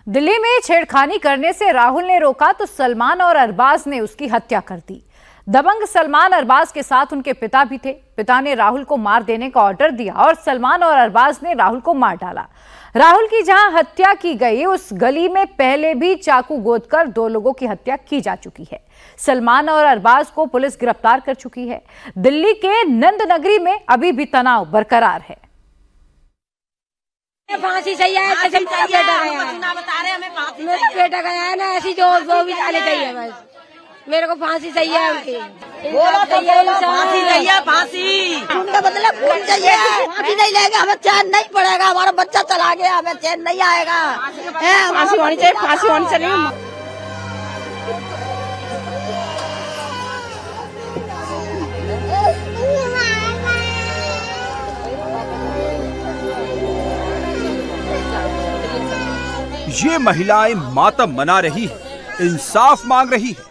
दिल्ली में छेड़खानी करने से राहुल ने रोका तो सलमान और अरबाज ने उसकी हत्या कर दी। दबंग सलमान अरबाज के साथ उनके पिता भी थे। पिता ने राहुल को मार देने का ऑर्डर दिया और सलमान और अरबाज ने राहुल को मार डाला। राहुल की जहां हत्या की गई उस गली में पहले भी चाकू गोदकर 2 लोगों की हत्या की जा चुकी है। सलमान और अरबाज को पुलिस गिरफ्तार कर चुकी है। दिल्ली के नंद नगरी में अभी भी तनाव बरकरार है। फांसी चाहिए, बेटा गया, मेरा बेटा गया है ना, ऐसी जो वो भी जाने चाहिए, बस मेरे को फांसी चाहिए उनकी। बोला तो बोला, फांसी चाहिए, फांसी उनका बदले खून चाहिए। फांसी नहीं लेंगे हमें चैन नहीं पड़ेगा, हमारा बच्चा चला गया, हमें चैन नहीं आएगा। फांसी होनी चाहिए, फांसी होनी चाहिए। ये महिलाएं मातम मना रही है, इंसाफ मांग रही है।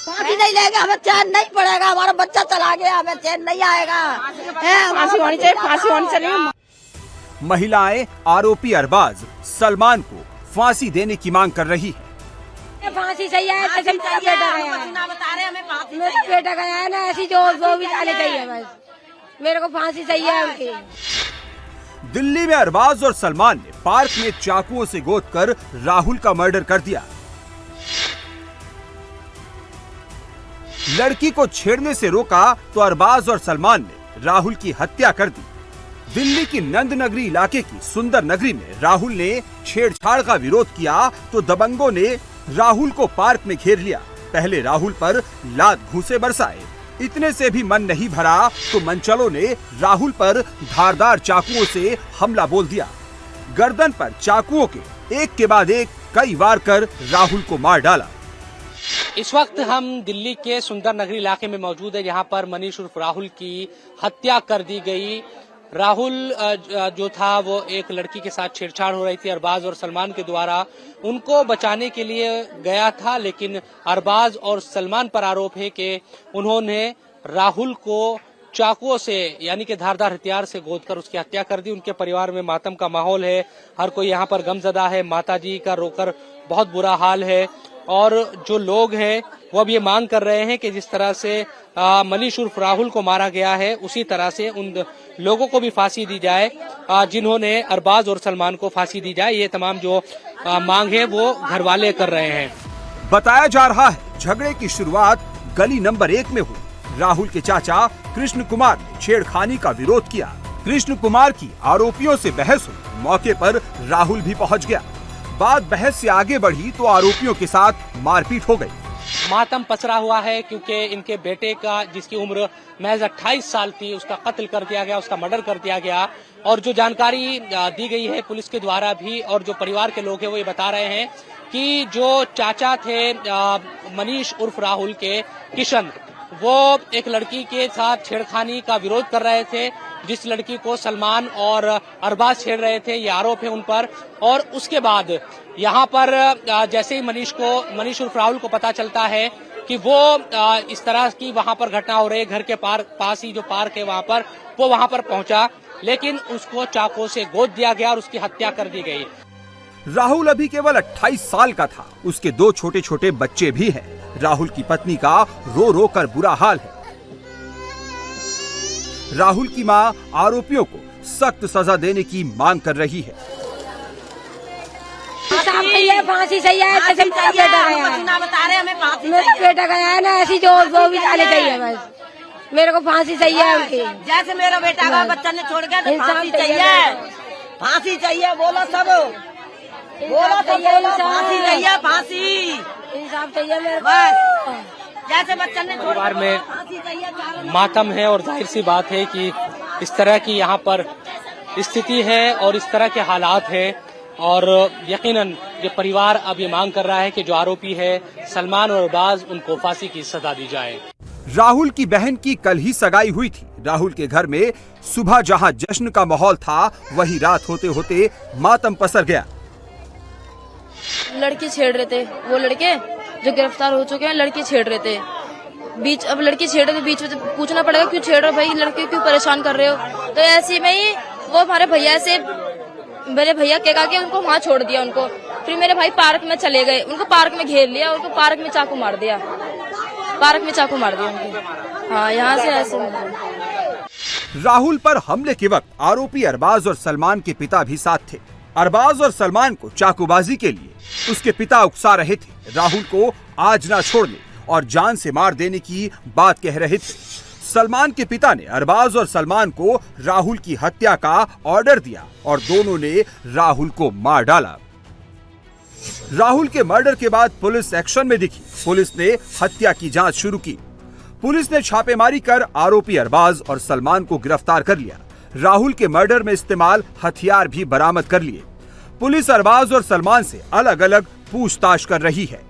फांसी नहीं लेंगे हमें चैन नहीं पड़ेगा, हमारा बच्चा चला गया, हमें चैन नहीं आएगा। फांसी होनी चाहिए, फांसी होनी चाहिए। महिलाएं आरोपी अरबाज सलमान को फांसी देने की मांग कर रही है। फांसी चाहिए, बेटा गया, मेरा बेटा गया है ना, ऐसी जो वो भी जाने चाहिए, बस मेरे को फांसी चाहिए उनकी। दिल्ली में अरबाज और सलमान ने पार्क में चाकुओं से गोदकर राहुल का मर्डर कर दिया। लड़की को छेड़ने से रोका तो अरबाज और सलमान ने राहुल की हत्या कर दी। दिल्ली की नंद नगरी इलाके की सुंदर नगरी में राहुल ने छेड़छाड़ का विरोध किया तो दबंगों ने राहुल को पार्क में घेर लिया। पहले राहुल पर लात घूंसे बरसाए। इतने से भी मन नहीं भरा तो मनचलों ने राहुल पर धारदार चाकुओं से हमला बोल दिया। गर्दन पर चाकुओं के एक के बाद एक कई वार कर राहुल को मार डाला। इस वक्त हम दिल्ली के सुंदर नगरी इलाके में मौजूद है, जहां पर मनीष उर्फ राहुल की हत्या कर दी गई। राहुल जो था वो एक लड़की के साथ छेड़छाड़ हो रही थी अरबाज और सलमान के द्वारा, उनको बचाने के लिए गया था, लेकिन अरबाज और सलमान पर आरोप है कि उन्होंने राहुल को चाकुओं से यानी कि धारदार हथियार से गोदकर उसकी हत्या कर दी। उनके परिवार में मातम का माहौल है, हर कोई यहाँ पर गमजदा है। माताजी का रोकर बहुत बुरा हाल है और जो लोग हैं वो अब ये मांग कर रहे हैं कि जिस तरह से मनीष उर्फ राहुल को मारा गया है उसी तरह से उन लोगों को भी फांसी दी जाए, जिन्होंने अरबाज और सलमान को फांसी दी जाए। ये तमाम जो मांग है वो घर वाले कर रहे हैं। बताया जा रहा है झगड़े की शुरुआत गली नंबर 1 में हुई। राहुल के चाचा कृष्ण कुमार ने छेड़खानी का विरोध किया। कृष्ण कुमार की आरोपियों से बहस हुई। मौके पर राहुल भी पहुंच गया। बात बहस से आगे बढ़ी तो आरोपियों के साथ मारपीट हो गई। मातम पसरा हुआ है क्योंकि इनके बेटे का, जिसकी उम्र महज 28 साल थी, उसका कत्ल कर दिया गया, उसका मर्डर कर दिया गया। और जो जानकारी दी गई है पुलिस के द्वारा भी और जो परिवार के लोग हैं वो ये बता रहे हैं कि जो चाचा थे मनीष उर्फ राहुल के, किशन, वो एक लड़की के साथ छेड़खानी का विरोध कर रहे थे, जिस लड़की को सलमान और अरबाज छेड़ रहे थे, ये आरोप है उन पर। और उसके बाद यहाँ पर जैसे ही मनीष उर्फ राहुल को पता चलता है कि वो इस तरह की वहाँ पर घटना हो रही है, घर के पास ही जो पार्क है वहाँ पर, वो वहाँ पर पहुंचा, लेकिन उसको चाकू से गोद दिया गया और उसकी हत्या कर दी गई। राहुल अभी केवल 28 साल का था। उसके 2 छोटे छोटे बच्चे भी हैं। राहुल की पत्नी का रो रो कर बुरा हाल है। राहुल की मां आरोपियों को सख्त सजा देने की मांग कर रही है। फांसी चाहिए, बेटा गया, मेरा बेटा गया है ना, ऐसी जो वो भी जाने चाहिए, बस मेरे को फांसी चाहिए उनकी। जैसे मेरा बेटा का बच्चा ने छोड़ गया तो फांसी चाहिए, फांसी चाहिए। बोला सब, बोला तो बोला, फांसी चाहिए, फांसी इंसाफ चाहिए मेरे को। बस जैसे बच्चा ने परिवार में मातम है और जाहिर सी बात है कि इस तरह की यहाँ पर स्थिति है और इस तरह के हालात हैं। और यकीनन ये परिवार अब ये मांग कर रहा है कि जो आरोपी है सलमान और अरबाज, उनको फांसी की सजा दी जाए। राहुल की बहन की कल ही सगाई हुई थी। राहुल के घर में सुबह जहां जश्न का माहौल था, वही रात होते होते मातम पसर गया। लड़के छेड़ रहे थे, वो लड़के जो गिरफ्तार हो चुके हैं, लड़के छेड़ रहे थे। अब लड़की छेड़ रहे थे, बीच में तो पूछना पड़ेगा क्यों छेड़ रहे हो भाई, लड़के क्यों परेशान कर रहे हो। तो ऐसे में ही वो हमारे भैया से मेरे भैया के के उनको वहाँ छोड़ दिया उनको। फिर मेरे भाई पार्क में चले गए, उनको पार्क में घेर लिया, उनको पार्क में चाकू मार दिया, पार्क में चाकू मार दिया उनको। हाँ, यहाँ से ऐसे। राहुल पर हमले के वक्त आरोपी अरबाज और सलमान के पिता भी साथ थे। अरबाज और सलमान को चाकूबाजी के लिए उसके पिता उकसा रहे थे। राहुल को आज ना छोड़ने और जान से मार देने की बात कह रहे थे। सलमान के पिता ने अरबाज और सलमान को राहुल की हत्या का ऑर्डर दिया और दोनों ने राहुल को मार डाला। राहुल के मर्डर के बाद पुलिस एक्शन में दिखी। पुलिस ने हत्या की जांच शुरू की। पुलिस ने छापेमारी कर आरोपी अरबाज और सलमान को गिरफ्तार कर लिया। राहुल के मर्डर में इस्तेमाल हथियार भी बरामद कर लिए। पुलिस अरबाज और सलमान से अलग अलग पूछताछ कर रही है।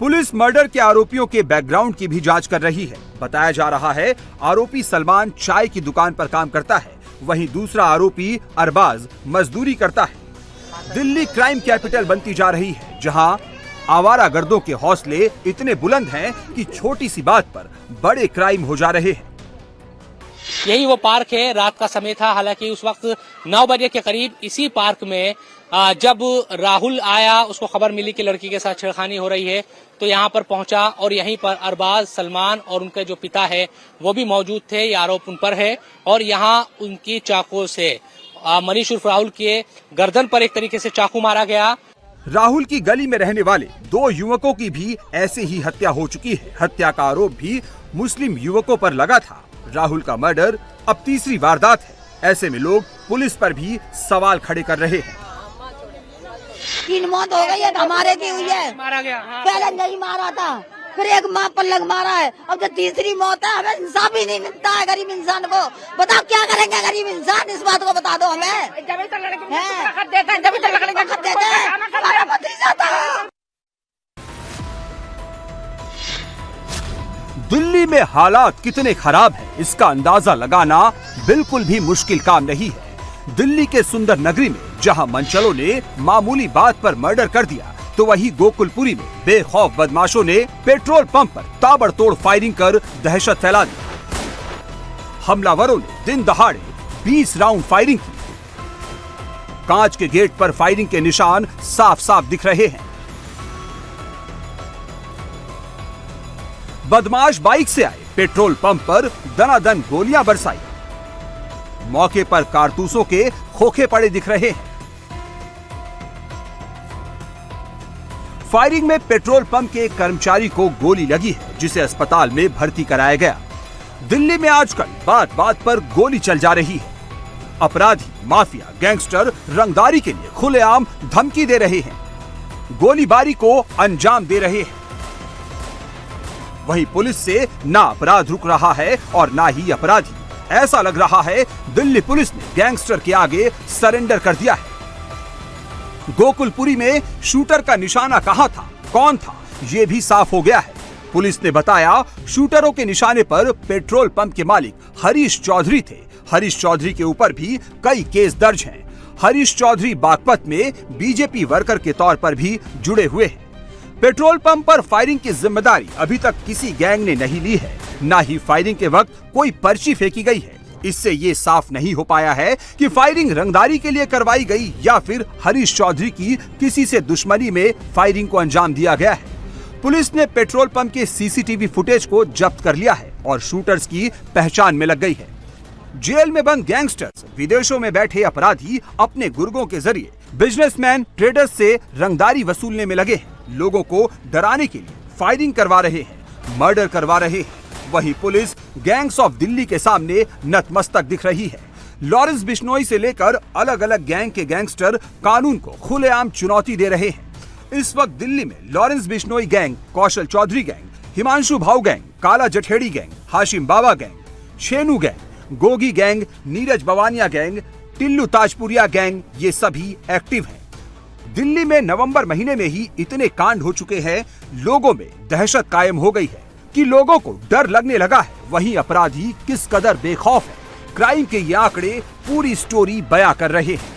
पुलिस मर्डर के आरोपियों के बैकग्राउंड की भी जांच कर रही है। बताया जा रहा है आरोपी सलमान चाय की दुकान पर काम करता है, वहीं दूसरा आरोपी अरबाज मजदूरी करता है। दिल्ली क्राइम कैपिटल बनती जा रही है, जहां आवारागर्दों के हौसले इतने बुलंद हैं कि छोटी सी बात पर बड़े क्राइम हो जा रहे हैं। यही वो पार्क है, रात का समय था। हालांकि उस वक्त 9 बजे के करीब इसी पार्क में जब राहुल आया, उसको खबर मिली कि लड़की के साथ छेड़खानी हो रही है, तो यहाँ पर पहुंचा और यहीं पर अरबाज, सलमान और उनके जो पिता है वो भी मौजूद थे। ये आरोप उन पर है और यहाँ उनकी चाकू से मनीष उर्फ राहुल के गर्दन पर एक तरीके से चाकू मारा गया। राहुल की गली में रहने वाले 2 युवकों की भी ऐसे ही हत्या हो चुकी है। हत्या का आरोप भी मुस्लिम युवकों पर लगा था। राहुल का मर्डर अब तीसरी वारदात है। ऐसे में लोग पुलिस पर भी सवाल खड़े कर रहे हैं। 3 मौत हो गई है, हमारे की हुई है। मारा गया। पहले नहीं मारा था, फिर एक माँ पल्लग मारा है, अब जो तीसरी मौत है। हमें इंसाफ ही नहीं मिलता है गरीब इंसान को। बताओ क्या करेंगे गरीब इंसान, इस बात को बता दो हमें। जब तक देते हैं हमारा भतीजा था। दिल्ली में हालात कितने खराब हैं, इसका अंदाजा लगाना बिल्कुल भी मुश्किल काम नहीं है। दिल्ली के सुंदर नगरी में जहां मनचलों ने मामूली बात पर मर्डर कर दिया, तो वहीं गोकुलपुरी में बेखौफ बदमाशों ने पेट्रोल पंप पर ताबड़तोड़ फायरिंग कर दहशत फैला दी। हमलावरों ने दिन दहाड़े 20 राउंड फायरिंग की। कांच के गेट पर फायरिंग के निशान साफ साफ दिख रहे हैं। बदमाश बाइक से आए, पेट्रोल पंप पर दनादन गोलियां बरसाई। मौके पर कारतूसों के खोखे पड़े दिख रहे हैं। फायरिंग में पेट्रोल पंप के एक कर्मचारी को गोली लगी है, जिसे अस्पताल में भर्ती कराया गया। दिल्ली में आजकल बात बात पर गोली चल जा रही है। अपराधी, माफिया, गैंगस्टर रंगदारी के लिए खुलेआम धमकी दे रहे हैं, गोलीबारी को अंजाम दे रहे हैं। वहीं पुलिस से ना अपराध रुक रहा है और ना ही अपराधी। ऐसा लग रहा है दिल्ली पुलिस ने गैंगस्टर के आगे सरेंडर कर दिया है। गोकुलपुरी में शूटर का निशाना कहां था, कौन था, ये भी साफ हो गया है। पुलिस ने बताया शूटरों के निशाने पर पेट्रोल पंप के मालिक हरीश चौधरी थे। हरीश चौधरी के ऊपर भी कई केस दर्ज हैं। हरीश चौधरी बागपत में बीजेपी वर्कर के तौर पर भी जुड़े हुए हैं। पेट्रोल पंप पर फायरिंग की जिम्मेदारी अभी तक किसी गैंग ने नहीं ली है, ना ही फायरिंग के वक्त कोई पर्ची फेंकी गई है। इससे ये साफ नहीं हो पाया है कि फायरिंग रंगदारी के लिए करवाई गई या फिर हरीश चौधरी की किसी से दुश्मनी में फायरिंग को अंजाम दिया गया है। पुलिस ने पेट्रोल पंप के सीसीटीवी फुटेज को जब्त कर लिया है और शूटर्स की पहचान में लग गई है। जेल में बंद गैंगस्टर्स, विदेशों में बैठे अपराधी अपने गुर्गों के जरिए बिजनेसमैन, ट्रेडर्स से रंगदारी वसूलने में लगे हैं। लोगों को डराने के लिए फायरिंग करवा रहे हैं, मर्डर करवा रहे हैं। वहीं पुलिस गैंग्स ऑफ दिल्ली के सामने नतमस्तक दिख रही है। लॉरेंस बिश्नोई से लेकर अलग अलग गैंग के गैंगस्टर कानून को खुलेआम चुनौती दे रहे हैं। इस वक्त दिल्ली में Lawrence Bishnoi gang, Kaushal Chaudhary gang, Himanshu Bhau gang, Kala Jathedi gang, Hashim Baba gang, Shenu gang, Gogi gang, Neeraj Bawania gang, Tillu Tajpuria gang, ये सभी एक्टिव हैं। दिल्ली में नवंबर महीने में ही इतने कांड हो चुके हैं, लोगों में दहशत कायम हो गई है कि लोगों को डर लगने लगा है। वहीं अपराधी किस कदर बेखौफ है, क्राइम के ये आंकड़े पूरी स्टोरी बयां कर रहे हैं।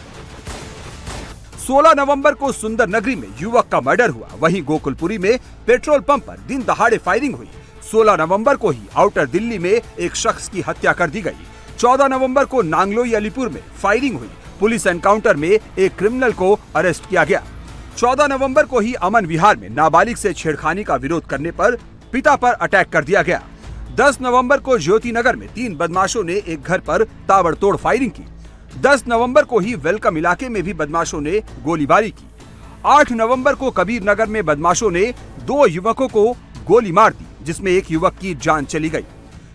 16 नवंबर को सुंदर नगरी में युवक का मर्डर हुआ। वहीं गोकुलपुरी में पेट्रोल पंप पर दिन दहाड़े फायरिंग हुई। 16 नवंबर को ही आउटर दिल्ली में एक शख्स की हत्या कर दी गई। 14 नवंबर को नांगलोई अलीपुर में फायरिंग हुई। पुलिस एनकाउंटर में एक क्रिमिनल को अरेस्ट किया गया। 14 नवंबर को ही अमन विहार में नाबालिग से छेड़खानी का विरोध करने पर पिता पर अटैक कर दिया गया। 10 नवंबर को ज्योति नगर में 3 बदमाशों ने एक घर पर ताबड़तोड़ फायरिंग की। 10 नवंबर को ही वेलकम इलाके में भी बदमाशों ने गोलीबारी की। 8 नवंबर को कबीर नगर में बदमाशों ने 2 युवकों को गोली मार दी, जिसमें एक युवक की जान चली गई।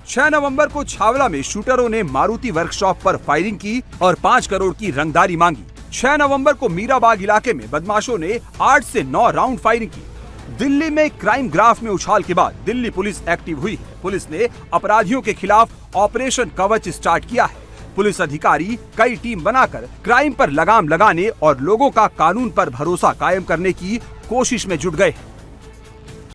6 नवंबर को छावला में शूटरों ने मारुति वर्कशॉप पर फायरिंग की और 5 करोड़ की रंगदारी मांगी। 6 नवंबर को मीराबाग इलाके में बदमाशों ने 8 से 9 राउंड फायरिंग की। दिल्ली में क्राइम ग्राफ में उछाल के बाद दिल्ली पुलिस एक्टिव हुई है। पुलिस ने अपराधियों के खिलाफ ऑपरेशन कवच स्टार्ट किया है। पुलिस अधिकारी कई टीम बनाकर क्राइम पर लगाम लगाने और लोगों का कानून पर भरोसा कायम करने की कोशिश में जुट गए हैं।